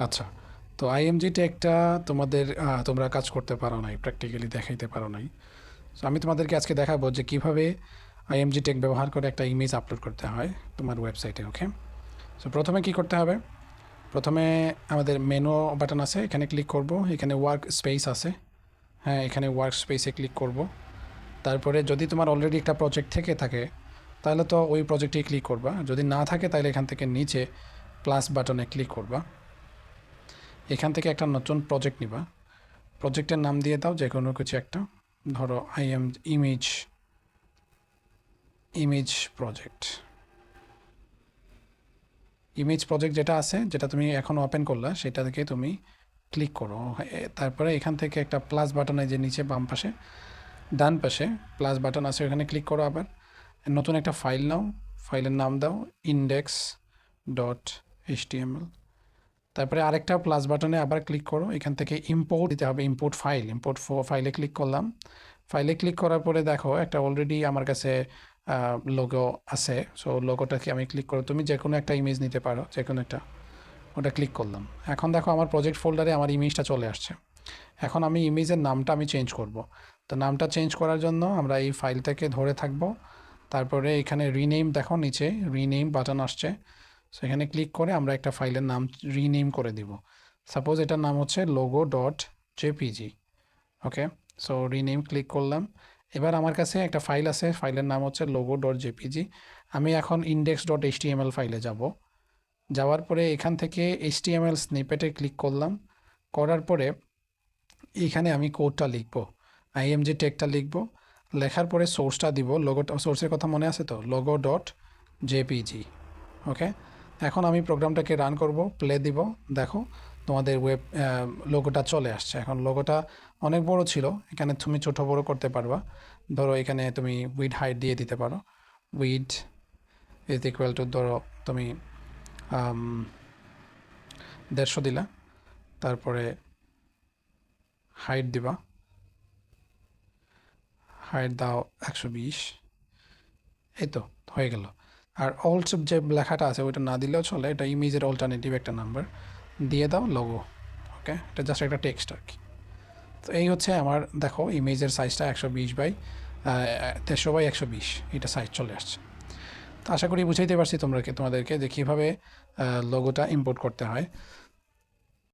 আচ্ছা, তো আইএমজি টেকটা তোমাদের তোমরা কাজ করতে পারো নাই, প্র্যাকটিক্যালি দেখাইতে পারো নাই। সো আমি তোমাদেরকে আজকে দেখাবো যে কীভাবে আইএমজি টেক ব্যবহার করে একটা ইমেজ আপলোড করতে হয় তোমার ওয়েবসাইটে। ওকে, সো প্রথমে কি করতে হবে? প্রথমে আমাদের মেনু বাটন আছে, এখানে ক্লিক করব। এখানে ওয়ার্ক স্পেস আছে, হ্যাঁ এখানে ওয়ার্ক স্পেসে ক্লিক করব। তারপরে যদি তোমার অলরেডি একটা প্রজেক্ট থেকে থাকে তাহলে তো ওই প্রজেক্টেই ক্লিক করবা, যদি না থাকে তাহলে এখান থেকে নিচে প্লাস বাটনে ক্লিক করবা। এখান থেকে একটা নতুন প্রজেক্ট নিবা, প্রজেক্টের নাম দিয়ে দাও যে কোনো কিছু একটা, ধরো image image project. Image project যেটা আছে, যেটা তুমি এখন ওপেন করলা, সেটা থেকে তুমি ক্লিক করো। তারপরে এখান থেকে একটা প্লাস বাটনে যে নিচে বাম পাশে ডান পাশে প্লাস বাটন আছে, ওখানে ক্লিক করো। আবার নতুন একটা ফাইল নাও, ফাইলের নাম দাও index.html। তারপরে আরেকটা প্লাস বাটনে আবার ক্লিক করো, এখান থেকে ইম্পোর্ট দিতে হবে, ইম্পোর্ট ফাইলে ক্লিক করলাম। ফাইলে ক্লিক করার পরে দেখো একটা অলরেডি আমার কাছে লোগো আছে। সো লোগোটাকে আমি ক্লিক করো, তুমি যে কোনো একটা ইমেজ নিতে পারো, যে কোনো একটা, ওটা ক্লিক করলাম। এখন দেখো আমার প্রজেক্ট ফোল্ডারে আমার ইমেজটা চলে আসছে। এখন আমি ইমেজের নামটা আমি চেঞ্জ করব। তো নামটা চেঞ্জ করার জন্য আমরা এই ফাইলটাকে ধরে থাকবো, তারপরে এখানে রিনেম দেখো নিচে রিনেম বাটন আসছে, সেখানে ক্লিক করে আমরা একটা ফাইলের নাম রিনেম করে দিব। সাপোজ এটার নাম হচ্ছে logo.jpg। ওকে, সো রিনেম ক্লিক করলাম। এবার আমার কাছে একটা ফাইল আছে, ফাইলের নাম হচ্ছে logo.jpg। আমি এখন index.html ফাইলে যাব। যাওয়ার পরে এখান থেকে HTML স্নিপেটে ক্লিক করলাম। করার পরে এখানে আমি কোডটা লিখব, আইএমজি টেকটা লিখব। লেখার পরে সোর্সটা দিব, লোগোটা, সোর্সের কথা মনে আছে তো, logo.jpg। ওকে, এখন আমি প্রোগ্রামটাকে রান করব, প্লে দিব। দেখো তোমাদের লোগোটা চলে আসছে। এখন লোগোটা অনেক বড় ছিল, এখানে তুমি ছোট বড় করতে পারবা। ধরো এখানে তুমি উইড হাইট দিয়ে দিতে পারো, উইড ইজ ইকুয়াল টু ধরো তুমি 150 দিলা, তারপরে হাইট দিবা, হাইট দাও 120। এই তো হয়ে গেল। আর অল্ট যে লেখাটা আছে ওইটা না দিলেও চলে, এটা ইমেজের অল্টারনেটিভ একটা নাম্বার দিয়ে দাও, লোগো। ওকে, এটা জাস্ট একটা টেক্সট আর কি। তো এই হচ্ছে আমার, দেখো ইমেজের সাইজটা 120 বাই 150 বাই 120, এটা সাইজ চলে আসছে। তো আশা করি বুঝাইতে পারছি তোমাদেরকে যে কীভাবে লোগোটা ইম্পোর্ট করতে হয়।